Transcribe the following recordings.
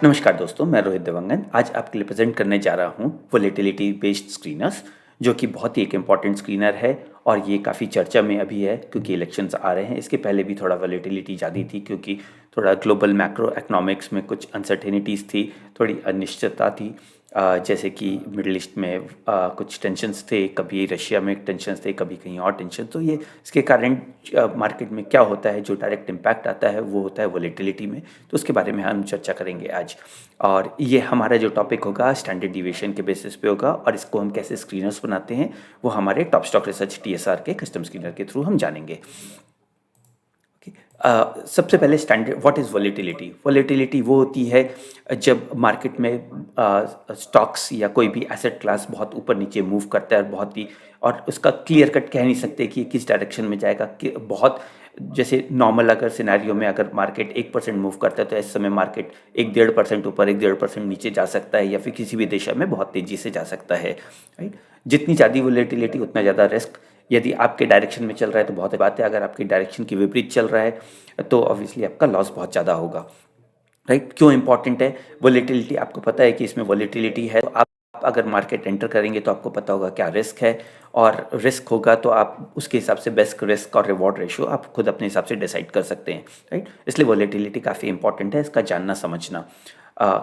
नमस्कार दोस्तों, मैं रोहित देवंगन आज आपके लिए प्रेजेंट करने जा रहा हूँ वोलेटिलिटी बेस्ड स्क्रीनर्स, जो कि बहुत ही एक इम्पॉर्टेंट स्क्रीनर है और ये काफ़ी चर्चा में अभी है क्योंकि इलेक्शंस आ रहे हैं। इसके पहले भी थोड़ा वोलेटिलिटी ज़्यादा थी क्योंकि थोड़ा ग्लोबल मैक्रो इकोनॉमिक्स में कुछ अनसर्टेनिटीज़ थी, थोड़ी अनिश्चितता थी। जैसे कि मिडल ईस्ट में कुछ टेंशन्स थे, कभी रशिया में टेंशन्स थे, कभी कहीं और टेंशन। तो ये इसके कारण मार्केट में क्या होता है, जो डायरेक्ट इम्पैक्ट आता है वो होता है वोलेटिलिटी में। तो उसके बारे में हम चर्चा करेंगे आज। और ये हमारा जो टॉपिक होगा स्टैंडर्ड डिविएशन के बेसिस पे होगा और इसको हम कैसे स्क्रीनर्स बनाते हैं वो हमारे टॉप स्टॉक रिसर्च TSR के कस्टम स्क्रीनर के थ्रू हम जानेंगे। सबसे पहले standard what is volatility. Volatility वो होती है जब मार्केट में स्टॉक्स या कोई भी एसेट क्लास बहुत ऊपर नीचे मूव करता है बहुत ही, और उसका क्लियर कट कह नहीं सकते कि किस डायरेक्शन में जाएगा। कि बहुत जैसे नॉर्मल अगर सिनेरियो में अगर मार्केट 1% मूव करता है तो इस समय मार्केट 1-1.5% ऊपर 1-1.5% नीचे जा सकता है या फिर किसी भी दिशा में बहुत तेज़ी से जा सकता है, राइट। जितनी ज़्यादा वोलेटिलिटी उतना ज़्यादा रिस्क। यदि आपके डायरेक्शन में चल रहा है तो बहुत बात है, अगर आपकी डायरेक्शन के विपरीत चल रहा है तो ऑब्वियसली आपका लॉस बहुत ज़्यादा होगा, राइट। क्यों इंपॉर्टेंट है वोलेटिलिटी? आपको पता है कि इसमें वोलेटिलिटी है तो आप अगर मार्केट एंटर करेंगे तो आपको पता होगा क्या रिस्क है, और रिस्क होगा तो आप उसके हिसाब से बेस्ट रिस्क और रिवॉर्ड रेशियो आप खुद अपने हिसाब से डिसाइड कर सकते हैं, राइट। इसलिए वोलेटिलिटी काफ़ी इंपॉर्टेंट है, इसका जानना समझना।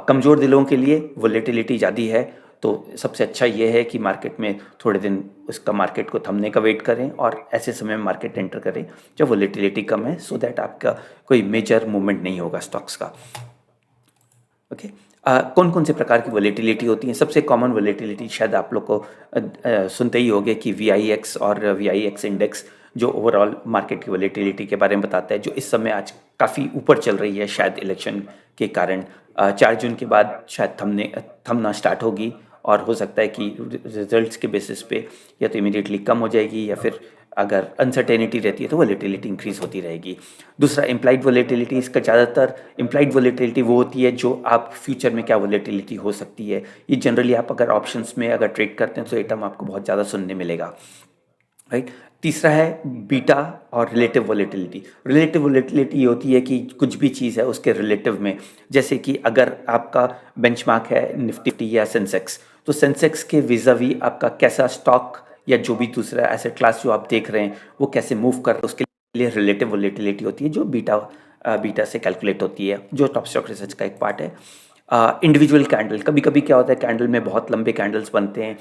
कमज़ोर दिलों के लिए वोलेटिलिटी ज़्यादा है तो सबसे अच्छा ये है कि मार्केट में थोड़े दिन उसका मार्केट को थमने का वेट करें और ऐसे समय में मार्केट एंटर करें जब वोलेटिलिटी कम है, सो दैट आपका कोई मेजर मूवमेंट नहीं होगा स्टॉक्स का। ओके। कौन कौन से प्रकार की वोलेटिलिटी होती है? सबसे कॉमन वोलेटिलिटी शायद आप लोग को सुनते ही होंगे कि VIX और VIX इंडेक्स, जो ओवरऑल मार्केट की वोलेटिलिटी के बारे में बताता है, जो इस समय आज काफ़ी ऊपर चल रही है शायद इलेक्शन के कारण। 4 जून के बाद शायद थमना स्टार्ट होगी और हो सकता है कि रिजल्ट्स के बेसिस पे या तो इमीडिएटली कम हो जाएगी या फिर अगर अनसर्टेनिटी रहती है तो वोलेटिलिटी इंक्रीज होती रहेगी। दूसरा इम्प्लाइड वोलेटिलिटी। इसका ज़्यादातर इम्प्लाइड वोलेटिलिटी वो होती है जो आप फ्यूचर में क्या वोलेटिलिटी हो सकती है, ये जनरली आप अगर ऑप्शंस में अगर ट्रेड करते हैं तो ये टर्म आपको बहुत ज़्यादा सुनने मिलेगा, राइट। तीसरा है बीटा और रिलेटिव वोलेटिलिटी। रिलेटिव वोलेटिलिटी ये होती है कि कुछ भी चीज़ है उसके रिलेटिव में, जैसे कि अगर आपका बेंचमार्क है निफ्टी या सेंसेक्स, तो सेंसेक्स के विज़ावी आपका कैसा स्टॉक या जो भी दूसरा एसेट क्लास जो आप देख रहे हैं वो कैसे मूव कर रहा है, उसके लिए रिलेटिव वोलेटिलिटी होती है जो बीटा से कैलकुलेट होती है, जो टॉप स्टॉक रिसर्च का एक पार्ट है। इंडिविजुअल कैंडल, कभी कभी क्या होता है कैंडल में बहुत लंबे कैंडल्स बनते हैं,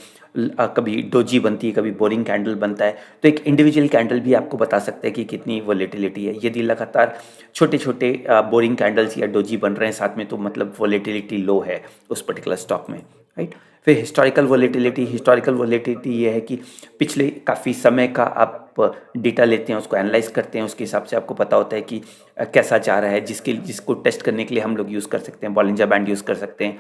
कभी डोजी बनती है, कभी बोरिंग कैंडल बनता है, तो एक इंडिविजुअल कैंडल भी आपको बता सकता है कि कितनी वोलेटिलिटी है। यदि लगातार छोटे छोटे बोरिंग कैंडल्स या डोजी बन रहे हैं साथ में तो मतलब वोलेटिलिटी लो है उस पर्टिकुलर स्टॉक में, राइट। फिर हिस्टोरिकल वोलेटिलिटी ये है कि पिछले काफ़ी समय का आप डेटा लेते हैं, उसको एनालाइज करते हैं, उसके हिसाब से आपको पता होता है कि कैसा जा रहा है, जिसको टेस्ट करने के लिए हम लोग यूज़ कर सकते हैं बॉलिंजर बैंड यूज़ कर सकते हैं,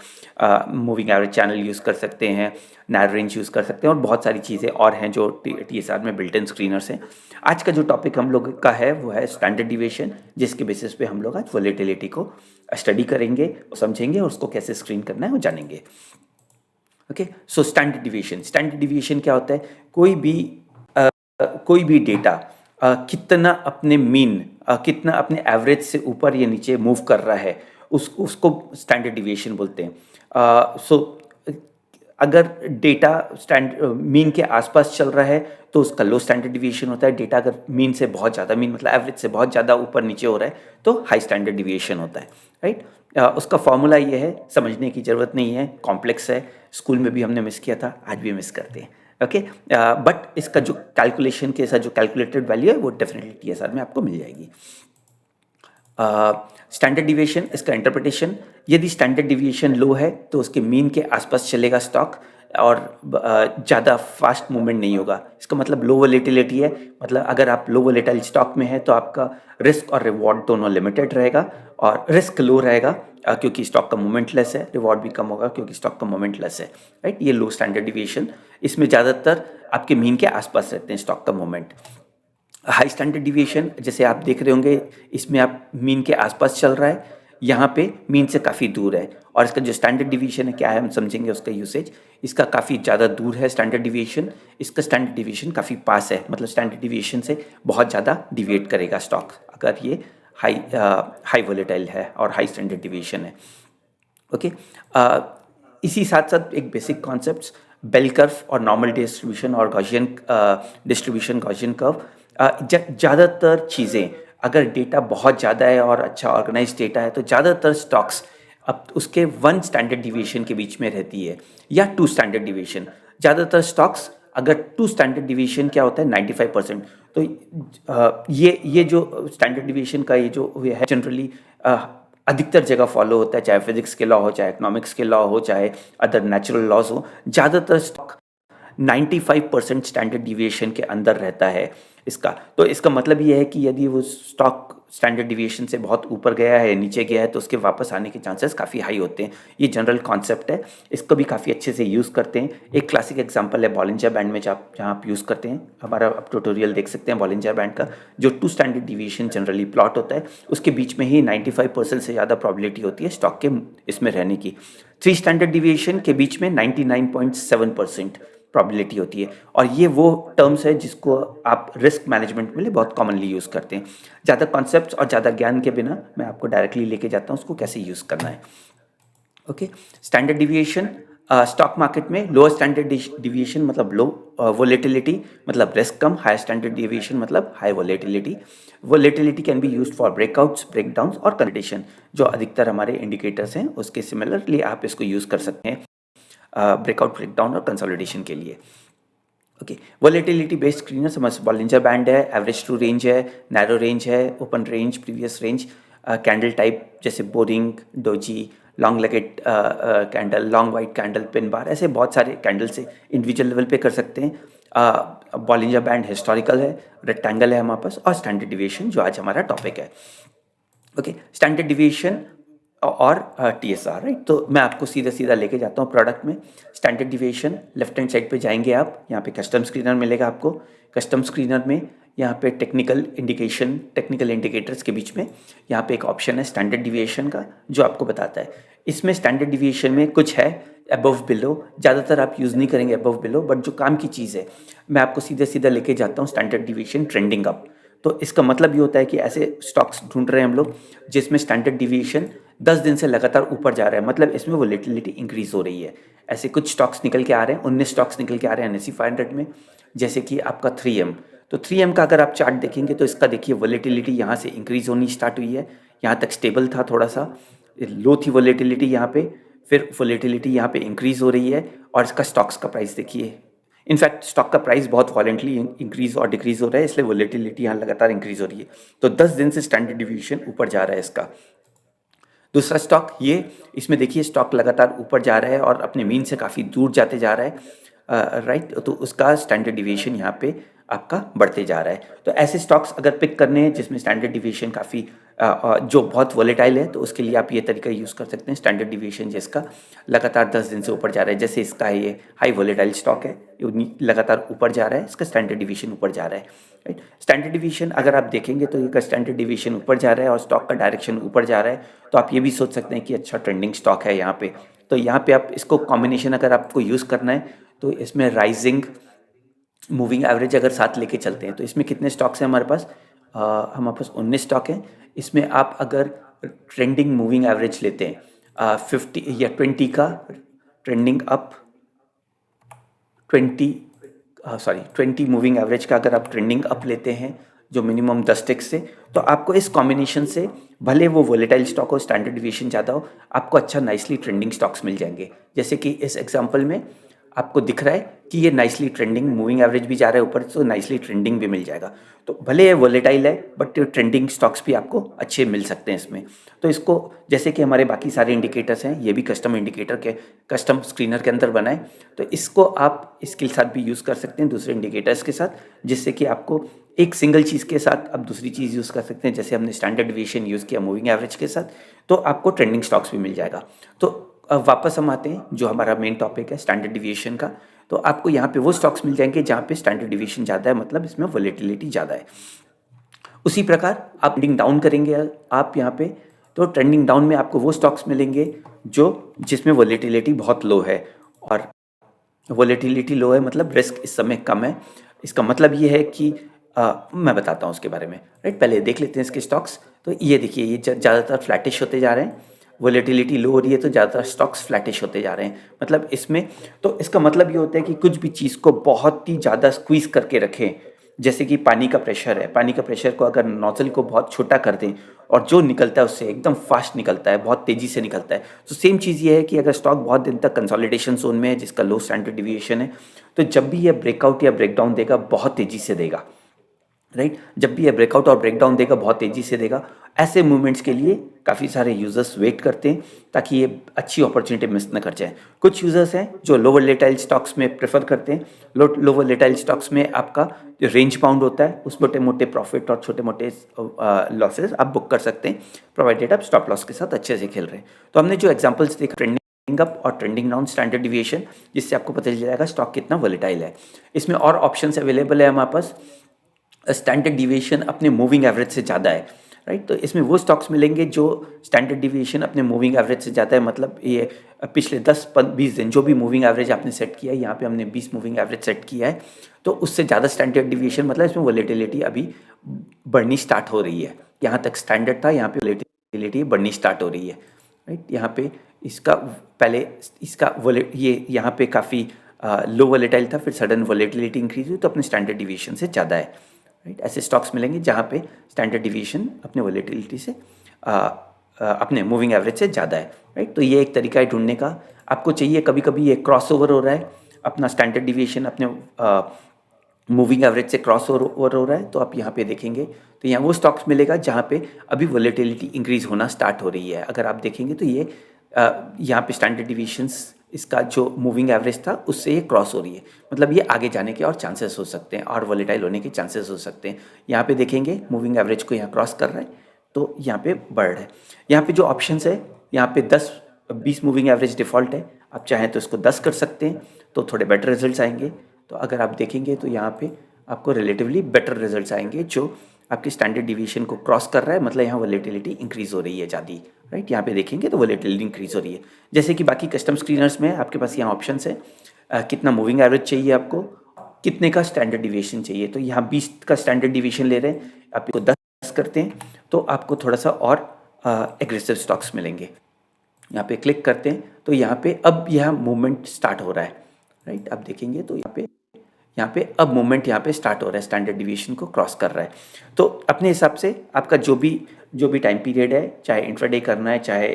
मूविंग एवरेज चैनल यूज़ कर सकते हैं, नैरो रेंज यूज़ कर सकते हैं, और बहुत सारी चीज़ें और हैं जो TSR में बिल्ट इन स्क्रीनर्स हैं। आज का जो टॉपिक हम लोग का है वो है स्टैंडर्ड डिविएशन, जिसके बेसिस पे हम लोग आज वोलेटिलिटी को स्टडी करेंगे, समझेंगे और उसको कैसे स्क्रीन करना है वो जानेंगे। ओके, सो स्टैंडर्ड डिविएशन क्या होता है? कोई भी डेटा कितना अपने मीन, कितना अपने एवरेज से ऊपर या नीचे मूव कर रहा है उसको स्टैंडर्ड डिविएशन बोलते हैं। अगर डेटा मीन के आसपास चल रहा है तो उसका लो स्टैंडर्ड डिविएशन होता है। डेटा अगर मीन से बहुत ज़्यादा, मीन मतलब एवरेज से बहुत ज़्यादा ऊपर नीचे हो रहा है तो हाई स्टैंडर्ड डिविएशन होता है, राइट। उसका फॉर्मूला ये है, समझने की ज़रूरत नहीं है, कॉम्प्लेक्स है, स्कूल में भी हमने मिस किया था, आज भी मिस करते हैं। ओके, बट इसका जो कैलकुलेशन के साथ जो कैलकुलेटेड वैल्यू है वो डेफिनेटली TSR में आपको मिल जाएगी। स्टैंडर्ड डिविएशन, इसका इंटरप्रिटेशन, यदि स्टैंडर्ड डिविएशन लो है तो उसके मीन के आसपास चलेगा स्टॉक और ज़्यादा फास्ट मूवमेंट नहीं होगा। इसका मतलब लो वोलेटिलिटी है, मतलब अगर आप लो वोलेटाइल स्टॉक में है तो आपका रिस्क और रिवॉर्ड दोनों लिमिटेड रहेगा, और रिस्क लो रहेगा क्योंकि स्टॉक का मोमेंट लेस है, रिवॉर्ड भी कम होगा क्योंकि स्टॉक का मोमेंट लेस है, राइट। ये लो स्टैंडर्ड डिविएशन, इसमें ज़्यादातर आपके मीन के आसपास रहते हैं स्टॉक का मोमेंट। हाई स्टैंडर्ड डिविएशन जैसे आप देख रहे होंगे, इसमें आप मीन के आसपास चल रहा है, यहाँ पे मीन से काफ़ी दूर है, और इसका जो स्टैंडर्ड डिवीएशन है क्या है हम समझेंगे उसका यूसेज। इसका काफ़ी ज़्यादा दूर है स्टैंडर्ड डिवीएशन, इसका स्टैंडर्ड डिवीएशन काफ़ी पास है, मतलब स्टैंडर्ड डिवीएशन से बहुत ज़्यादा डिविएट करेगा स्टॉक अगर ये हाई वोलेटाइल है और हाई स्टैंडर्ड डिवीएशन है। ओके। इसी साथ-साथ एक बेसिक कॉन्सेप्ट्स बेल कर्व और नॉर्मल डिस्ट्रीब्यूशन और गॉसियन डिस्ट्रीब्यूशन गॉसियन कर्व। ज़्यादातर चीज़ें अगर डेटा बहुत ज़्यादा है और अच्छा ऑर्गेनाइज्ड डेटा है तो ज़्यादातर स्टॉक्स अब उसके 1 स्टैंडर्ड डिविएशन के बीच में रहती है या 2 स्टैंडर्ड डिविएशन। ज़्यादातर स्टॉक्स अगर 2 स्टैंडर्ड डिविएशन क्या होता है 95%। तो ये जो स्टैंडर्ड डिविएशन का ये जो ये है जनरली अधिकतर जगह फॉलो होता है, चाहे फिजिक्स के लॉ हो, चाहे इकोनॉमिक्स के लॉ हो, चाहे अदर नेचुरल लॉज हो। ज़्यादातर स्टॉक 95% स्टैंडर्ड डिविएशन के अंदर रहता है इसका। तो इसका मतलब ये है कि यदि वो स्टॉक स्टैंडर्ड डिविएशन से बहुत ऊपर गया है, नीचे गया है, तो उसके वापस आने के चांसेस काफ़ी हाई होते हैं। ये जनरल कॉन्सेप्ट है, इसको भी काफ़ी अच्छे से यूज़ करते हैं। एक क्लासिक एग्जांपल है बॉलिंजर बैंड में जहाँ आप यूज़ करते हैं। हमारा आप ट्यूटोरियल देख सकते हैं बॉलिंजर बैंड का, जो 2 स्टैंडर्ड डिविएशन जनरली प्लॉट होता है, उसके बीच में ही 95% से ज़्यादा प्रोबेबिलिटी होती है स्टॉक के इसमें रहने की। 3 स्टैंडर्ड डिविएशन के बीच में 99.7% प्रोबेबिलिटी होती है। और ये वो टर्म्स है जिसको आप रिस्क मैनेजमेंट में लिए बहुत कॉमनली यूज़ करते हैं। ज़्यादा कॉन्सेप्ट्स और ज़्यादा ज्ञान के बिना मैं आपको डायरेक्टली लेके जाता हूँ उसको कैसे यूज़ करना है। Okay. Standard deviation stock market में लोअर स्टैंडर्ड डिविएशन मतलब लो वोलेटिलिटी मतलब रिस्क कम, हायर स्टैंडर्ड डिविएशन मतलब high volatility. Volatility can be used for breakouts, breakdowns और कंसोलिडेशन, जो अधिकतर हमारे इंडिकेटर्स हैं उसके सिमिलरली आप इसको यूज़ कर सकते हैं ब्रेकआउट, ब्रेकडाउन और कंसोलिडेशन के लिए। ओके। वोलेटिलिटी बेस्ड स्क्रीनर समझ बॉलिंजर बैंड है, एवरेज टू रेंज है, नैरो रेंज है, open range, previous range, candle type जैसे boring, doji, long legged candle, long white candle, pin bar, ऐसे बहुत सारे कैंडल से इंडिविजुअल लेवल पे कर सकते हैं। बॉलिंजर बैंड हिस्टोरिकल है, रेक्टेंगल है हमारे पास, और स्टैंडर्ड डिविएशन जो आज हमारा टॉपिक है। ओके। स्टैंडर्ड डिविएशन और टीएसआर, राइट। तो मैं आपको सीधा सीधा लेके जाता हूँ प्रोडक्ट में। Standard deviation left hand side पे जाएंगे आप, यहाँ पे कस्टम स्क्रीनर मिलेगा आपको। कस्टम स्क्रीनर में यहाँ पे टेक्निकल इंडिकेशन, टेक्निकल इंडिकेटर्स के बीच में यहाँ पे एक ऑप्शन है स्टैंडर्ड डिविएशन का, जो आपको बताता है इसमें स्टैंडर्ड डिविएशन में कुछ है अबव बिलो। ज़्यादातर आप यूज़ नहीं करेंगे अबव बिलो, बट जो काम की चीज़ है मैं आपको सीधा सीधा लेके जाता हूँ स्टैंडर्ड डिविएशन ट्रेंडिंग अप। तो इसका मतलब ये होता है कि ऐसे स्टॉक्स ढूंढ रहे हैं हम लोग जिसमें स्टैंडर्ड डिविएशन 10 दिन से लगातार ऊपर जा रहा है, मतलब इसमें वोलेटिलिटी इंक्रीज हो रही है। ऐसे कुछ स्टॉक्स निकल के आ रहे हैं, 19 स्टॉक्स निकल के आ रहे हैं NSE 500 में, जैसे कि आपका 3M। तो 3M का अगर आप चार्ट देखेंगे तो इसका देखिए वोलेटिलिटी यहाँ से इंक्रीज होनी स्टार्ट हुई है, यहाँ तक स्टेबल था, थोड़ा सा लो थी वोलेटिलिटी यहाँ पे, फिर वोलेटिलिटी यहाँ पे इंक्रीज हो रही है। और इसका स्टॉक्स का प्राइस देखिए, इनफैक्ट स्टॉक का प्राइस बहुत वॉलेंटली इंक्रीज और डिक्रीज हो रहा है, इसलिए वोलेटिलिटी यहाँ लगातार इंक्रीज हो रही है। तो 10 दिन से स्टैंडर्ड डिविएशन ऊपर जा रहा है इसका। दूसरा स्टॉक ये, इसमें देखिए स्टॉक लगातार ऊपर जा रहा है और अपने मीन से काफ़ी दूर जाते जा रहा है, राइट। तो उसका स्टैंडर्ड डिविएशन यहाँ पे आपका बढ़ते जा रहा है। तो ऐसे स्टॉक्स अगर पिक करने हैं जिसमें स्टैंडर्ड डिविएशन काफ़ी जो बहुत वोलेटाइल है, तो उसके लिए आप ये तरीका यूज़ कर सकते हैं। स्टैंडर्ड डिविएशन जिसका लगातार 10 दिन से ऊपर जा रहा है, जैसे इसका है ये हाई वोलेटाइल स्टॉक है, लगातार ऊपर जा रहा है, इसका स्टैंडर्ड डिविएशन ऊपर जा रहा है, राइट। स्टैंडर्ड डिविएशन अगर आप देखेंगे तो ये स्टैंडर्ड डिविएशन ऊपर जा रहा है और स्टॉक का डायरेक्शन ऊपर जा रहा है, तो आप ये भी सोच सकते हैं कि अच्छा ट्रेंडिंग स्टॉक है यहाँ पे। तो यहाँ पे आप इसको कॉम्बिनेशन अगर आपको यूज़ करना है तो इसमें राइजिंग मूविंग एवरेज अगर साथ लेके चलते हैं, तो इसमें कितने स्टॉक्स हैं हमारे पास? हमारे पास 19 स्टॉक हैं। इसमें आप अगर ट्रेंडिंग मूविंग एवरेज लेते हैं 50 या 20 का ट्रेंडिंग अप, 20 मूविंग एवरेज का अगर आप ट्रेंडिंग अप लेते हैं जो मिनिमम 10 टिक्स से, तो आपको इस कॉम्बिनेशन से भले वो वोलेटाइल स्टॉक हो, स्टैंडर्ड डिविएशन ज़्यादा हो, आपको अच्छा नाइसली ट्रेंडिंग स्टॉक्स मिल जाएंगे। जैसे कि इस एग्जांपल में आपको दिख रहा है कि ये नाइसली ट्रेंडिंग मूविंग एवरेज भी जा रहा है ऊपर, तो नाइसली ट्रेंडिंग भी मिल जाएगा। तो भले ये वोलेटाइल है बट ट्रेंडिंग स्टॉक्स भी आपको अच्छे मिल सकते हैं इसमें। तो इसको जैसे कि हमारे बाकी सारे इंडिकेटर्स हैं, ये भी कस्टम इंडिकेटर के कस्टम स्क्रीनर के अंदर बना है, तो इसको आप इसके साथ भी यूज़ कर सकते हैं दूसरे इंडिकेटर्स के साथ, जिससे कि आपको एक सिंगल चीज़ के साथ आप दूसरी चीज़ यूज़ कर सकते हैं। जैसे हमने स्टैंडर्ड डिविएशन यूज़ किया मूविंग एवरेज के साथ, तो आपको ट्रेंडिंग स्टॉक्स भी मिल जाएगा। तो अब वापस हम आते हैं जो हमारा मेन टॉपिक है स्टैंडर्ड डिविएशन का। तो आपको यहाँ पे वो स्टॉक्स मिल जाएंगे जहाँ पे स्टैंडर्ड डिविएशन ज़्यादा है, मतलब इसमें वोलेटिलिटी ज़्यादा है। उसी प्रकार आप ट्रेंडिंग डाउन करेंगे आप यहाँ पे, तो ट्रेंडिंग डाउन में आपको वो स्टॉक्स मिलेंगे जो जिसमें वोलेटिलिटी बहुत लो है। और वोलेटिलिटी लो है मतलब रिस्क इस समय कम है। इसका मतलब ये है कि मैं बताता हूँ उसके बारे में, राइट। पहले देख लेते हैं इसके स्टॉक्स। तो ये देखिए ये ज़्यादातर फ्लैटिश होते जा रहे हैं, वोलेटिलिटी लो हो रही है तो ज़्यादातर स्टॉक्स फ्लैटिश होते जा रहे हैं। मतलब इसमें तो इसका मतलब ये होता है कि कुछ भी चीज़ को बहुत ही ज़्यादा स्क्वीज़ करके रखें, जैसे कि पानी का प्रेशर है, पानी का प्रेशर को अगर नोज़ल को बहुत छोटा कर दें और जो निकलता है उससे एकदम फास्ट निकलता है, बहुत तेज़ी से निकलता है। तो सेम चीज़ ये है कि अगर स्टॉक बहुत दिन तक कंसोलिडेशन ज़ोन में है जिसका लो स्टैंडर्ड डिविएशन है, तो जब भी ये ब्रेकआउट या ब्रेकडाउन देगा बहुत तेज़ी से देगा, राइट। जब भी ये ब्रेकआउट और ब्रेकडाउन देगा बहुत तेज़ी से देगा। ऐसे मूवमेंट्स के लिए काफ़ी सारे यूजर्स वेट करते हैं ताकि ये अच्छी अपॉर्चुनिटी मिस न कर जाए। कुछ यूजर्स हैं जो लो वोलेटाइल स्टॉक्स में प्रेफर करते हैं। लो वोलेटाइल स्टॉक्स में आपका जो रेंज बाउंड होता है उस छोटे मोटे प्रॉफिट और छोटे मोटे लॉसेस आप बुक कर सकते हैं, प्रोवाइडेड आप स्टॉप लॉस के साथ अच्छे से खेल रहे हैं। तो हमने जो एग्जाम्पल्स देखा, ट्रेंडिंग अप और ट्रेंडिंग डाउन स्टैंडर्ड डिविएशन, जिससे आपको पता चल जाएगा स्टॉक कितना वोलेटाइल है। इसमें और ऑप्शंस अवेलेबल है हमारे पास। स्टैंडर्ड डिविएशन अपने मूविंग एवरेज से ज़्यादा है, राइट। तो इसमें वो स्टॉक्स मिलेंगे जो स्टैंडर्ड डिविएशन अपने मूविंग एवरेज से ज़्यादा है। मतलब ये पिछले 10-20 दिन जो भी मूविंग एवरेज आपने सेट किया है, यहाँ पे हमने 20 मूविंग एवरेज सेट किया है, तो उससे ज़्यादा स्टैंडर्ड डिविएशन, मतलब इसमें वोलेटिलिटी अभी बढ़नी स्टार्ट हो रही है। यहाँ तक स्टैंडर्ड था, यहाँ पे वोलेटिलिटी बढ़नी स्टार्ट हो रही है, राइट। यहाँ पे इसका पहले इसका ये यहाँ पे काफ़ी लो वोलेटाइल था, फिर सडन वोलेटिलिटी इंक्रीज हुई तो अपने स्टैंडर्ड डिविएशन से ज़्यादा है, राइट। ऐसे स्टॉक्स मिलेंगे जहाँ पे स्टैंडर्ड डिविएशन अपने वोलेटिलिटी से अपने मूविंग एवरेज से ज़्यादा है, राइट। तो ये एक तरीका है ढूंढने का। आपको चाहिए कभी कभी ये क्रॉस ओवर हो रहा है, अपना स्टैंडर्ड डिविएशन अपने मूविंग एवरेज से क्रॉस ओवर हो रहा है, तो आप यहाँ पे देखेंगे तो यहाँ वो स्टॉक्स मिलेगा जहाँ पे अभी वोलेटिलिटी इंक्रीज होना स्टार्ट हो रही है। अगर आप देखेंगे तो ये यहाँ पे स्टैंडर्ड डिविएशंस इसका जो मूविंग एवरेज था उससे ये क्रॉस हो रही है, मतलब ये आगे जाने के और चांसेस हो सकते हैं और वोलेटाइल होने के चांसेस हो सकते हैं। यहाँ पे देखेंगे मूविंग एवरेज को यहाँ क्रॉस कर रहा है तो यहाँ पे बढ़ रहा है। यहाँ पे जो ऑप्शंस है, यहाँ पे 10-20 मूविंग एवरेज डिफ़ॉल्ट है, आप चाहें तो इसको 10 कर सकते हैं तो थोड़े बेटर रिजल्ट्स आएंगे। तो अगर आप देखेंगे तो यहाँ पे आपको रिलेटिवली बेटर रिजल्ट्स आएंगे जो आपकी स्टैंडर्ड डिवीएशन को क्रॉस कर रहा है, मतलब यहाँ वोलेटिलिटी इंक्रीज हो रही है ज़्यादा, राइट। यहाँ पे देखेंगे तो वोलेटिलिटी इंक्रीज हो रही है। जैसे कि बाकी कस्टम स्क्रीनर्स में आपके पास यहाँ ऑप्शन है कितना मूविंग एवरेज चाहिए आपको, कितने का स्टैंडर्ड डिविएशन चाहिए। तो यहाँ 20 का स्टैंडर्ड डिविएशन ले रहे हैं, आप इसको 10 करते हैं तो आपको थोड़ा सा और एग्रेसिव स्टॉक्स मिलेंगे। यहाँ पे क्लिक करते हैं तो यहाँ पे अब यह मूवमेंट स्टार्ट हो रहा है, राइट। आप देखेंगे तो यहाँ पे अब मूवमेंट यहाँ पे स्टार्ट हो रहा है, स्टैंडर्ड डिविएशन को क्रॉस कर रहा है। तो अपने हिसाब से आपका जो भी टाइम पीरियड है, चाहे इंट्राडे करना है, चाहे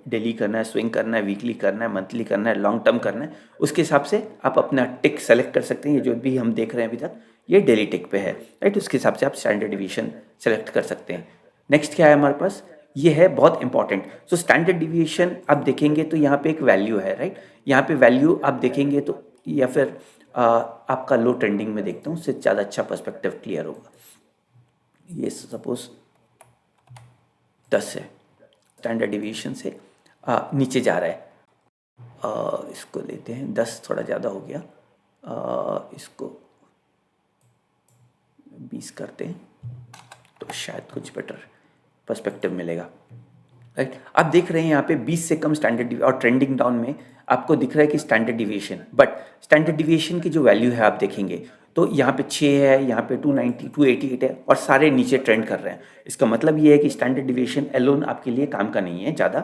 डेली करना है, स्विंग करना है, वीकली करना है, मंथली करना है, लॉन्ग टर्म करना है, उसके हिसाब से आप अपना टिक सेलेक्ट कर सकते हैं। ये जो भी हम देख रहे हैं अभी तक ये डेली टिक पे है, राइट। उसके हिसाब से आप स्टैंडर्ड डिविएशन सेलेक्ट कर सकते हैं। नेक्स्ट क्या है हमारे पास, ये है बहुत इंपॉर्टेंट। सो स्टैंडर्ड डिविएशन आप देखेंगे तो यहाँ पे एक वैल्यू है, राइट। यहाँ पे वैल्यू आप देखेंगे तो या फिर आपका लो ट्रेंडिंग में देखता हूँ, उससे ज़्यादा अच्छा पर्सपेक्टिव क्लियर होगा। ये सपोज 10 है, स्टैंडर्ड डिविएशन से नीचे जा रहा है। इसको लेते हैं 10, थोड़ा ज़्यादा हो गया, इसको 20 करते हैं तो शायद कुछ बेटर पर्सपेक्टिव मिलेगा, राइट। आप देख रहे हैं यहाँ पे 20 से कम स्टैंडर्ड और ट्रेंडिंग डाउन में आपको दिख रहा है कि standard deviation, but standard deviation की जो वैल्यू है आप देखेंगे तो यहाँ पे 6 है, यहाँ पे 290, 288 है और सारे नीचे ट्रेंड कर रहे हैं। इसका मतलब ये है कि स्टैंडर्ड डिविएशन एलोन आपके लिए काम का नहीं है ज़्यादा।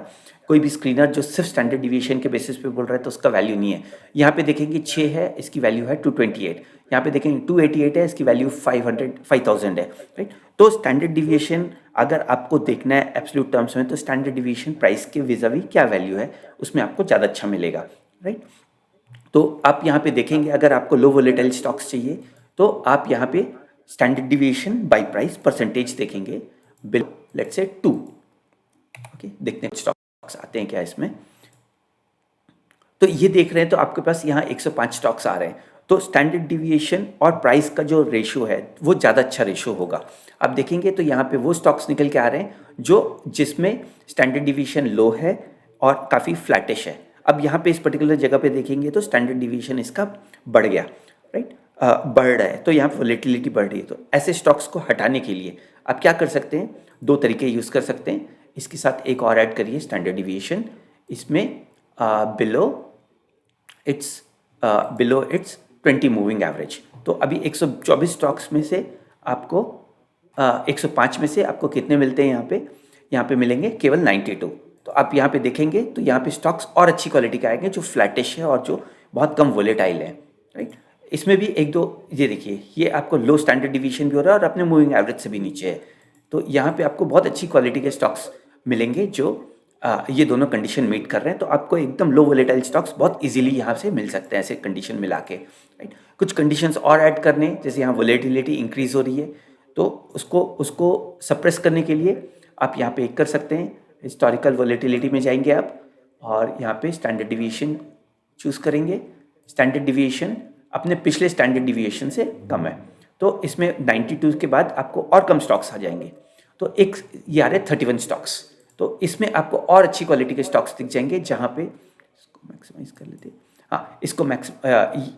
कोई भी स्क्रीनर जो सिर्फ स्टैंडर्ड डिविएशन के बेसिस पे बोल रहा है तो उसका वैल्यू नहीं है। यहाँ पे देखेंगे 6 है, इसकी वैल्यू है 228, यहाँ पे देखेंगे 288 है, इसकी वैल्यू 5000 है, राइट। तो स्टैंडर्ड डिविएशन अगर आपको देखना है एब्सोल्यूट टर्म्स में तो स्टैंडर्ड डिविएशन प्राइस के विज़ावी क्या वैल्यू है उसमें आपको ज़्यादा अच्छा मिलेगा, राइट। तो आप यहाँ पे देखेंगे अगर आपको लो वोलेटाइल स्टॉक्स चाहिए तो आप यहाँ पे standard deviation by price percentage देखेंगे बिलो लेट्स से 2। ओके, देखते हैं स्टॉक्स आते हैं क्या इसमें। तो ये देख रहे हैं तो आपके पास यहाँ 105 स्टॉक्स आ रहे हैं, तो स्टैंडर्ड डिविएशन और प्राइस का जो रेशियो है वो ज़्यादा अच्छा रेशियो होगा। आप देखेंगे तो यहाँ पे वो स्टॉक्स निकल के आ रहे हैं जो जिसमें स्टैंडर्ड डिविएशन लो है और काफ़ी फ्लैटिश है। अब यहाँ पे इस पर्टिकुलर जगह पे देखेंगे तो स्टैंडर्ड डिविएशन इसका बढ़ गया, राइट, बढ़ रहा है, तो यहाँ वोलेटिलिटी बढ़ रही है। तो ऐसे स्टॉक्स को हटाने के लिए आप क्या कर सकते हैं, दो तरीके यूज़ कर सकते हैं। इसके साथ एक और ऐड करिए स्टैंडर्ड डिविएशन, इसमें बिलो इट्स 20 मूविंग एवरेज। तो अभी 124 स्टॉक्स में से आपको 105 में से आपको कितने मिलते हैं यहाँ पे मिलेंगे केवल 92। तो आप यहाँ पे देखेंगे तो यहाँ पे स्टॉक्स और अच्छी क्वालिटी के आएंगे जो फ्लैटिश है और जो बहुत कम वोलेटाइल है, राइट। इसमें भी एक दो, ये देखिए ये आपको लो स्टैंडर्ड डिवीजन भी हो रहा है और अपने मूविंग एवरेज से भी नीचे है। तो यहाँ पे आपको बहुत अच्छी क्वालिटी के स्टॉक्स मिलेंगे जो ये दोनों कंडीशन मीट कर रहे हैं। तो आपको एकदम लो वोलेटाइल स्टॉक्स बहुत इजीली यहाँ से मिल सकते हैं ऐसे कंडीशन मिला के, राइट। कुछ कंडीशंस और ऐड करने, जैसे यहाँ वोलेटिलिटी इंक्रीज हो रही है तो उसको उसको सप्रेस करने के लिए आप यहाँ पे एक कर सकते हैं, हिस्टोरिकल वोलेटिलिटी में जाएंगे आप और यहाँ पे स्टैंडर्ड डिवीएशन चूज़ करेंगे। स्टैंडर्ड डिवीएशन अपने पिछले स्टैंडर्ड डिवीएशन से कम है, तो इसमें 92 के बाद आपको और कम स्टॉक्स आ जाएंगे। तो एक ये आ रहे 31 स्टॉक्स, तो इसमें आपको और अच्छी क्वालिटी के स्टॉक्स दिख जाएंगे जहाँ पे इसको मैक्सिमाइज कर लेते हैं। हाँ, इसको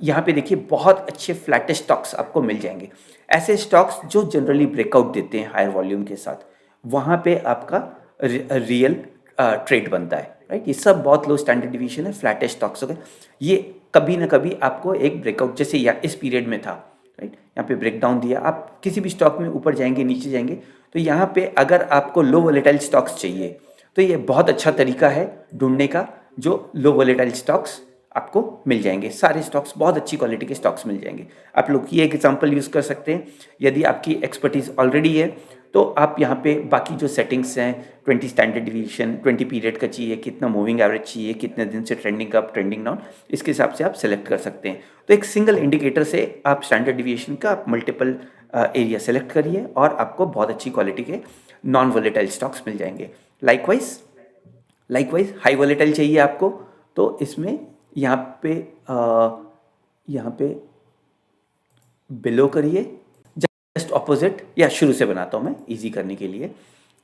यहाँ पे देखिए बहुत अच्छे फ्लैटेस्ट स्टॉक्स आपको मिल जाएंगे, ऐसे स्टॉक्स जो जनरली ब्रेकआउट देते हैं हायर वॉल्यूम के साथ, वहाँ पे आपका रियल ट्रेड बनता है, राइट। ये सब बहुत लो स्टैंडर्ड डिवीजन है, फ्लैटेस्ट स्टॉक्स हो गए। ये कभी ना कभी आपको एक ब्रेकआउट, जैसे या इस पीरियड में था, राइट, यहाँ पे ब्रेकडाउन दिया। आप किसी भी स्टॉक में ऊपर जाएंगे नीचे जाएंगे, तो यहाँ पे अगर आपको लो वोलेटाइल स्टॉक्स चाहिए तो ये बहुत अच्छा तरीका है ढूंढने का, जो लो वोलेटाइल स्टॉक्स आपको मिल जाएंगे। सारे स्टॉक्स बहुत अच्छी क्वालिटी के स्टॉक्स मिल जाएंगे। आप लोग ये एक एग्जांपल यूज़ कर सकते हैं, यदि आपकी एक्सपर्टीज ऑलरेडी है तो आप यहाँ पे बाकी जो सेटिंग्स हैं, 20 स्टैंडर्ड डिवीजन, 20 पीरियड का चाहिए, कितना मूविंग एवरेज चाहिए, कितने दिन से ट्रेंडिंग अप ट्रेंडिंग डाउन, इसके हिसाब से आप सेलेक्ट कर सकते हैं। तो एक सिंगल इंडिकेटर से आप स्टैंडर्ड डिवीएशन का आप मल्टीपल एरिया सेलेक्ट करिए और आपको बहुत अच्छी क्वालिटी के नॉन वोलेटाइल स्टॉक्स मिल जाएंगे। लाइकवाइज हाई वोलेटाइल चाहिए आपको, तो इसमें यहाँ पे बिलो करिए, जस्ट ऑपोजिट, या शुरू से बनाता हूँ मैं इजी करने के लिए।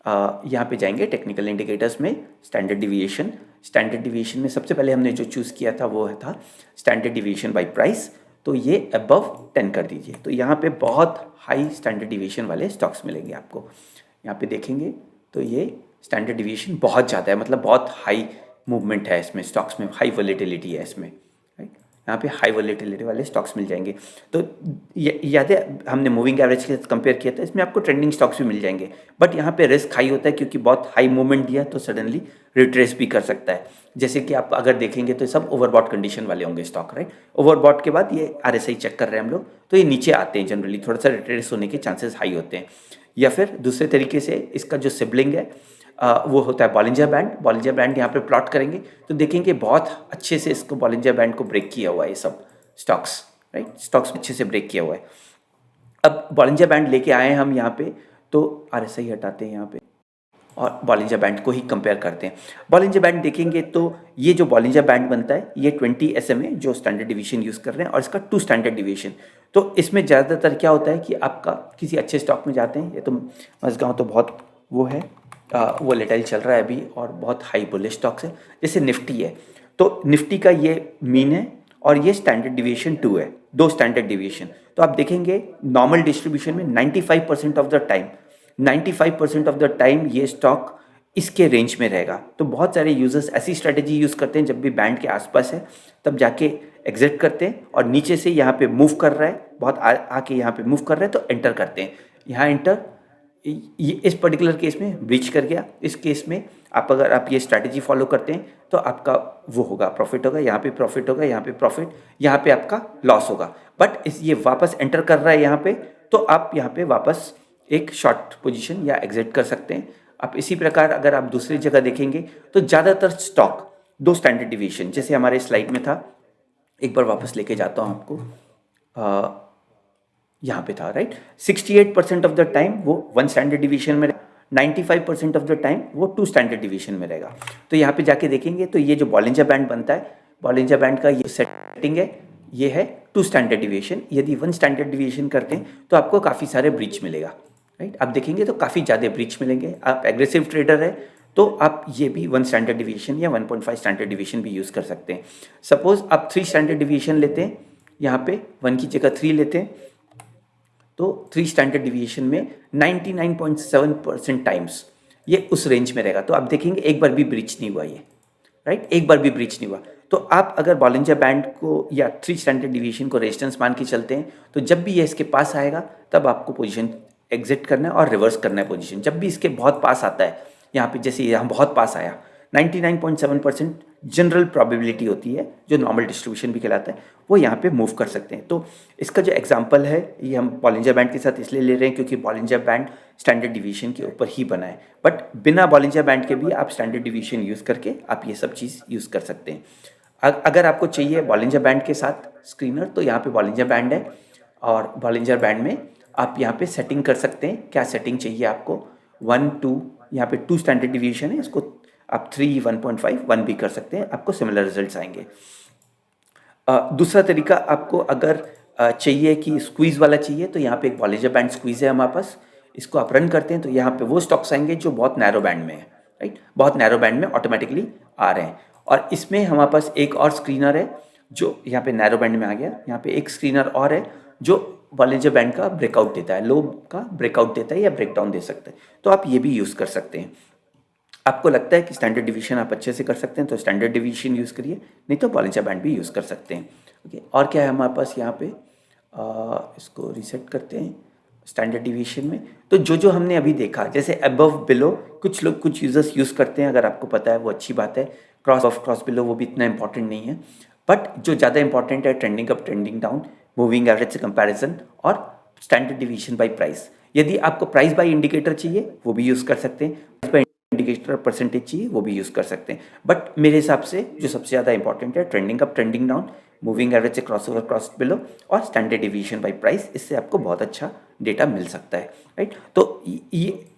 यहाँ पे जाएंगे टेक्निकल इंडिकेटर्स में, स्टैंडर्ड डिवीएशन में सबसे पहले हमने जो चूज़ किया था वो था स्टैंडर्ड डिवीएशन बाय प्राइस, तो ये अबव 10 कर दीजिए। तो यहाँ पे बहुत हाई स्टैंडर्ड डिवीएशन वाले स्टॉक्स मिलेंगे आपको। यहाँ पे देखेंगे तो ये स्टैंडर्ड डिवीएशन बहुत ज़्यादा है, मतलब बहुत हाई मूवमेंट है इसमें, स्टॉक्स में हाई वोलेटिलिटी है इसमें, राइट। यहाँ पे हाई वोलेटिलिटी वाले स्टॉक्स मिल जाएंगे। तो याद है हमने मूविंग एवरेज के साथ कंपेयर किया था, इसमें आपको ट्रेंडिंग स्टॉक्स भी मिल जाएंगे, बट यहाँ पे रिस्क हाई होता है क्योंकि बहुत हाई मूवमेंट दिया तो सडनली रिट्रेस भी कर सकता है। जैसे कि आप अगर देखेंगे तो सब ओवरबॉट कंडीशन वाले होंगे स्टॉक, राइट। ओवरबॉट के बाद ये RSI चेक कर रहे हैं हम लोग, तो ये नीचे आते हैं, जनरली थोड़ा सा रिट्रेस होने के चांसेस हाई होते हैं। या फिर दूसरे तरीके से इसका जो सिबलिंग है वो होता है बॉलिंजर बैंड यहाँ पे प्लॉट करेंगे तो देखेंगे बहुत अच्छे से इसको बॉलिंजर बैंड को ब्रेक किया हुआ है ये सब स्टॉक्स, राइट। स्टॉक्स अच्छे से ब्रेक किया हुआ है। अब बॉलिंजर बैंड लेके आए हैं हम यहाँ पे, तो RSI हटाते हैं यहाँ पे और बॉलिंजर बैंड को ही कंपेयर करते हैं। बॉलिंजर बैंड देखेंगे तो ये जो बॉलिंजर बैंड बनता है ये 20 SMA जो स्टैंडर्ड डिवीजन यूज़ कर रहे हैं, और इसका 2 स्टैंडर्ड डिवीजन। तो इसमें ज़्यादातर क्या होता है कि आपका किसी अच्छे स्टॉक में जाते हैं, ये तो मज़गांव तो बहुत वो है, वोलेटाइल चल रहा है अभी और बहुत हाई बुलिश स्टॉक्स है, जैसे निफ्टी है, तो निफ्टी का ये मीन है और ये स्टैंडर्ड डिवीएशन 2 है, 2 स्टैंडर्ड डिवीएशन। तो आप देखेंगे नॉर्मल डिस्ट्रीब्यूशन में 95% ऑफ द टाइम ये स्टॉक इसके रेंज में रहेगा। तो बहुत सारे यूजर्स ऐसी स्ट्रेटेजी यूज़ करते हैं, जब भी बैंड के आसपास है तब जाके एग्जिट करते हैं और नीचे से यहाँ पे मूव कर रहा है, बहुत आके यहाँ पे मूव कर रहा है तो एंटर करते हैं। यहाँ एंटर, ये इस पर्टिकुलर केस में ब्रीच कर गया, इस केस में अगर आप ये स्ट्रैटेजी फॉलो करते हैं तो आपका वो होगा, प्रॉफिट होगा, यहाँ पे प्रॉफिट होगा, यहाँ पे प्रॉफिट, यहाँ पे आपका लॉस होगा। बट ये वापस एंटर कर रहा है यहाँ पे, तो आप यहाँ पे वापस एक शॉर्ट पोजीशन या एग्जिट कर सकते हैं आप। इसी प्रकार अगर आप दूसरी जगह देखेंगे तो ज़्यादातर स्टॉक 2 स्टैंडर्ड डिवीएशन, जैसे हमारे स्लाइड में था, एक बार वापस लेके जाता हूँ आपको, यहाँ पे था, राइट। 68% ऑफ द टाइम वो 1 स्टैंडर्ड डिवीजन में, 95% ऑफ द टाइम वो 2 स्टैंडर्ड डिवीजन में रहेगा। तो यहाँ पे जाके देखेंगे तो ये जो बॉलिंजर बैंड बनता है, बॉलिंजर बैंड का ये सेटिंग है, ये है 2 स्टैंडर्ड डिवीएशन। यदि 1 स्टैंडर्ड डिवीएशन करते हैं तो आपको काफ़ी सारे ब्रीच मिलेगा, राइट। आप देखेंगे तो काफ़ी ज़्यादा ब्रीच मिलेंगे। आप एग्रेसिव ट्रेडर है तो आप ये भी 1 स्टैंडर्ड डिवीएशन या 1.5 स्टैंडर्ड डिवीएशन भी यूज़ कर सकते हैं। सपोज आप 3 स्टैंडर्ड डिवीएशन लेते हैं, यहाँ पे 1 की जगह 3 लेते हैं, तो 3 स्टैंडर्ड डिवीएशन में 99.7% टाइम्स ये उस रेंज में रहेगा। तो आप देखेंगे एक बार भी ब्रीच नहीं हुआ ये, राइट, एक बार भी ब्रीच नहीं हुआ। तो आप अगर बॉलिंजर बैंड को या 3 स्टैंडर्ड डिवीएशन को रेजिस्टेंस मान के चलते हैं, तो जब भी ये इसके पास आएगा तब आपको पोजीशन एग्जिट करना है और रिवर्स करना है पोजीशन। जब भी इसके बहुत पास आता है, यहाँ पे जैसे यहाँ बहुत पास आया 99.7% जनरल प्रोबेबिलिटी होती है, जो नॉर्मल डिस्ट्रीब्यूशन भी कहलाता है, वो यहाँ पे मूव कर सकते हैं। तो इसका जो एग्जांपल है ये हम बॉलिंजर बैंड के साथ इसलिए ले रहे हैं क्योंकि बॉलिंजर बैंड स्टैंडर्ड डिवीजन के ऊपर ही बना है, बट बिना बॉलिंजर बैंड के भी आप स्टैंडर्ड डिवीजन यूज़ करके आप ये सब चीज़ यूज़ कर सकते हैं। अगर आपको चाहिए बॉलिंजर बैंड के साथ स्क्रीनर, तो यहाँ पे बॉलिंजर बैंड है, और बॉलिंजर बैंड में आप यहाँ पे सेटिंग कर सकते हैं, क्या सेटिंग चाहिए आपको। 1 2, यहाँ पे 2 स्टैंडर्ड डिवीजन है, इसको आप 3 1.5 1 भी कर सकते हैं, आपको सिमिलर रिजल्ट्स आएंगे। दूसरा तरीका आपको अगर चाहिए कि स्क्वीज़ वाला चाहिए, तो यहाँ पे एक बॉलिंजर बैंड स्क्वीज़ है हमारे पास, इसको आप रन करते हैं तो यहाँ पे वो स्टॉक्स आएंगे जो बहुत नैरो बैंड में है, राइट, बहुत नैरो बैंड में ऑटोमेटिकली आ रहे हैं। और इसमें हमारे पास एक और स्क्रीनर है जो यहाँ पे नैरो बैंड में आ गया, यहाँ पे एक स्क्रीनर और है जो बॉलिंजर बैंड का ब्रेकआउट देता है, लो का ब्रेकआउट देता है या ब्रेकडाउन दे सकता है, तो आप ये भी यूज़ कर सकते हैं। आपको लगता है कि स्टैंडर्ड डिवीजन आप अच्छे से कर सकते हैं तो स्टैंडर्ड डिवीजन यूज़ करिए, नहीं तो बॉलिंजर बैंड भी यूज़ कर सकते हैं। ओके, और क्या है हमारे पास यहाँ पे, इसको रीसेट करते हैं स्टैंडर्ड डिवीजन में। तो जो हमने अभी देखा, जैसे अबव बिलो कुछ लोग कुछ यूजर्स यूज़ करते हैं, अगर आपको पता है वो अच्छी बात है। क्रॉस ऑफ क्रॉस बिलो वो भी इतना इंपॉर्टेंट नहीं है, बट जो ज़्यादा इंपॉर्टेंट है trending up trending down, moving average से कंपैरिजन, और स्टैंडर्ड डिवीजन बाय प्राइस। यदि आपको प्राइस बाय इंडिकेटर चाहिए वो भी यूज़ कर सकते हैं, प्राइस बाय इंडिकेटर परसेंटेज चाहिए वो भी यूज़ कर सकते हैं, बट मेरे हिसाब से जो सबसे ज़्यादा इंपॉर्टेंट है trending up trending down, moving average से क्रॉस ओवर क्रॉस बिलो, और स्टैंडर्ड डिवीजन बाय प्राइस, इससे आपको बहुत अच्छा डेटा मिल सकता है, राइट। तो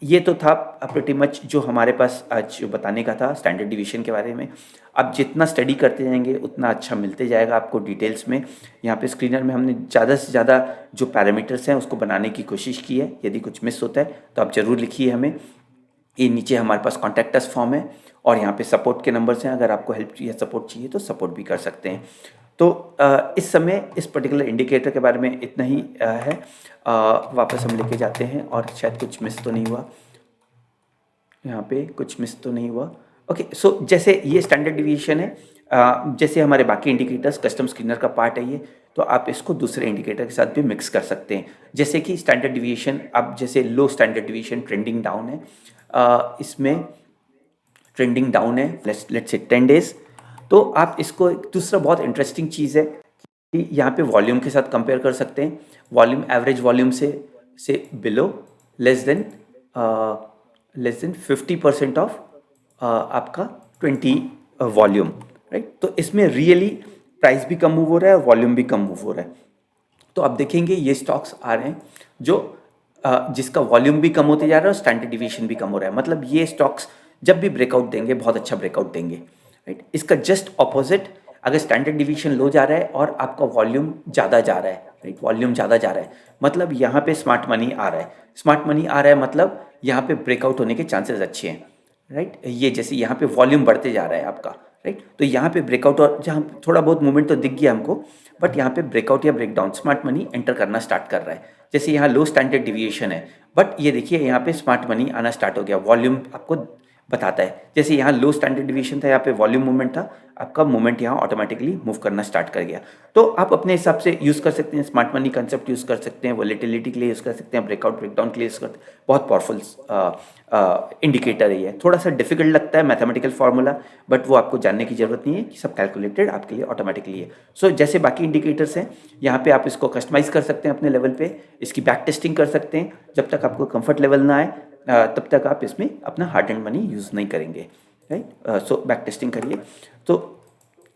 ये तो था प्रीटी मच जो हमारे पास आज बताने का था स्टैंडर्ड डिवीजन के बारे में। आप जितना स्टडी करते जाएंगे उतना अच्छा मिलते जाएगा आपको डिटेल्स में। यहाँ पे स्क्रीनर में हमने ज़्यादा से ज़्यादा जो पैरामीटर्स हैं उसको बनाने की कोशिश की है, यदि कुछ मिस होता है तो आप ज़रूर लिखिए हमें। ये नीचे हमारे पास कॉन्टैक्ट अस फॉर्म है, और यहाँ पे सपोर्ट के नंबर्स हैं, अगर आपको हेल्प चाहिए सपोर्ट चाहिए तो सपोर्ट भी कर सकते हैं। तो इस समय इस पर्टिकुलर इंडिकेटर के बारे में इतना ही है। वापस हम लेके जाते हैं, और शायद कुछ मिस तो नहीं हुआ, यहाँ पे कुछ मिस तो नहीं हुआ। ओके, सो जैसे ये स्टैंडर्ड डिवीजन है, जैसे हमारे बाकी इंडिकेटर्स कस्टम स्क्रीनर का पार्ट है ये, तो आप इसको दूसरे इंडिकेटर के साथ भी मिक्स कर सकते हैं। जैसे कि स्टैंडर्ड डिवीजन, अब जैसे लो स्टैंडर्ड डिवीजन ट्रेंडिंग डाउन है, इसमें ट्रेंडिंग डाउन है, लेट्स से 10 डेज, तो आप इसको एक दूसरा बहुत इंटरेस्टिंग चीज़ है कि यहाँ पे वॉल्यूम के साथ कंपेयर कर सकते हैं। वॉल्यूम एवरेज वॉल्यूम से बिलो लेस देन 50% ऑफ आपका 20 वॉल्यूम, राइट। तो इसमें रियली प्राइस भी कम मूव हो रहा है और वॉल्यूम भी कम मूव हो रहा है। तो आप देखेंगे ये स्टॉक्स आ रहे हैं जो जिसका वॉल्यूम भी कम होते जा रहा है और स्टैंडर्ड डिवीजन भी कम हो रहा है, मतलब ये स्टॉक्स जब भी ब्रेकआउट देंगे बहुत अच्छा ब्रेकआउट देंगे, राइट। इसका जस्ट ऑपोजिट, अगर स्टैंडर्ड डिवीजन लो जा रहा है और आपका वॉल्यूम ज़्यादा जा रहा है, राइट, वॉल्यूम ज़्यादा जा रहा है, मतलब यहाँ पे स्मार्ट मनी आ रहा है। स्मार्ट मनी आ रहा है मतलब यहाँ पे ब्रेकआउट होने के चांसेस अच्छे हैं, राइट। ये जैसे यहाँ पे वॉल्यूम बढ़ते जा रहा है आपका, राइट, तो यहाँ पे ब्रेकआउट, और जहाँ थोड़ा बहुत मूवमेंट तो दिख गया हमको, बट यहाँ पे ब्रेकआउट या ब्रेकडाउन स्मार्ट मनी एंटर करना स्टार्ट कर रहा है। जैसे यहाँ लो स्टैंडर्ड डिविएशन है, बट ये देखिए यहाँ पे स्मार्ट मनी आना स्टार्ट हो गया, वॉल्यूम आपको बताता है। जैसे यहाँ लो स्टैंडर्ड डिवीजन था, यहाँ पे वॉल्यूम मूवमेंट था, आपका मूवमेंट यहाँ ऑटोमेटिकली मूव करना स्टार्ट कर गया। तो आप अपने हिसाब से यूज़ कर सकते हैं, स्मार्ट मनी कंसेप्ट यूज़ कर सकते हैं, वोलेटिलिटी के लिए यूज़ कर सकते हैं, ब्रेकआउट ब्रेकडाउन के लिए यूज़ करते हैं। बहुत पावरफुल इंडिकेटर है ये। थोड़ा सा डिफिकल्ट लगता है मैथमेटिकल फार्मूला, बट वो आपको जानने की ज़रूरत नहीं है कि सब कैलकुलेटेड आपके लिए ऑटोमेटिकली है। सो जैसे बाकी इंडिकेटर्स हैं, यहाँ पे आप इसको कस्टमाइज़ कर सकते हैं अपने लेवल पे, इसकी बैक टेस्टिंग कर सकते हैं। जब तक आपको कंफर्ट लेवल ना आए तब तक आप इसमें अपना हार्ड एंड मनी यूज़ नहीं करेंगे, राइट। सो बैक टेस्टिंग करिए। तो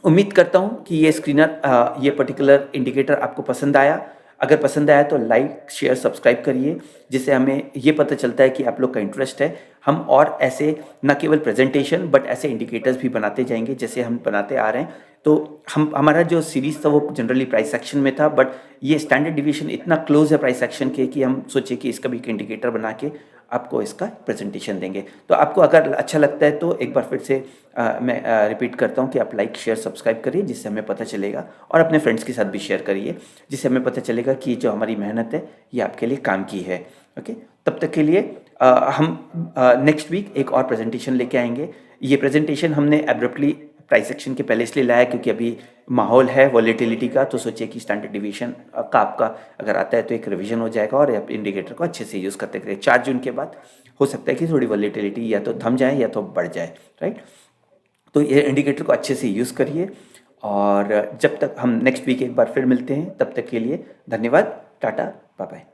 उम्मीद करता हूँ कि ये स्क्रीनर, ये पर्टिकुलर इंडिकेटर आपको पसंद आया। अगर पसंद आया तो लाइक शेयर सब्सक्राइब करिए, जिससे हमें ये पता चलता है कि आप लोग का इंटरेस्ट है। हम और ऐसे न केवल प्रेजेंटेशन बट ऐसे इंडिकेटर्स भी बनाते जाएंगे जैसे हम बनाते आ रहे हैं। तो हमारा जो सीरीज़ था वो जनरली प्राइस एक्शन में था, बट ये स्टैंडर्ड डिवीजन इतना क्लोज है प्राइस एक्शन के कि हम सोचे कि इसका भी एक इंडिकेटर बना के आपको इसका प्रेजेंटेशन देंगे। तो आपको अगर अच्छा लगता है तो एक बार फिर से मैं रिपीट करता हूँ कि आप लाइक शेयर सब्सक्राइब करिए, जिससे हमें पता चलेगा, और अपने फ्रेंड्स के साथ भी शेयर करिए, जिससे हमें पता चलेगा कि जो हमारी मेहनत है ये आपके लिए काम की है। ओके, तब तक के लिए हम नेक्स्ट वीक एक और प्रेजेंटेशन लेके आएंगे। ये प्रेजेंटेशन हमने एब्रप्टली प्राइस एक्शन के पहले इसलिए लाया क्योंकि अभी माहौल है वॉलेटिलिटी का, तो सोचिए कि स्टैंडर्ड डिवीजन का आपका अगर आता है तो एक रिवीजन हो जाएगा और आप इंडिकेटर को अच्छे से यूज़ करते करिए। 4 जून के बाद हो सकता है कि थोड़ी वॉलेटिलिटी या तो थम जाए या तो बढ़ जाए, राइट। तो ये इंडिकेटर को अच्छे से यूज़ करिए और जब तक हम नेक्स्ट वीक एक बार फिर मिलते हैं, तब तक के लिए धन्यवाद। Tata, bye bye.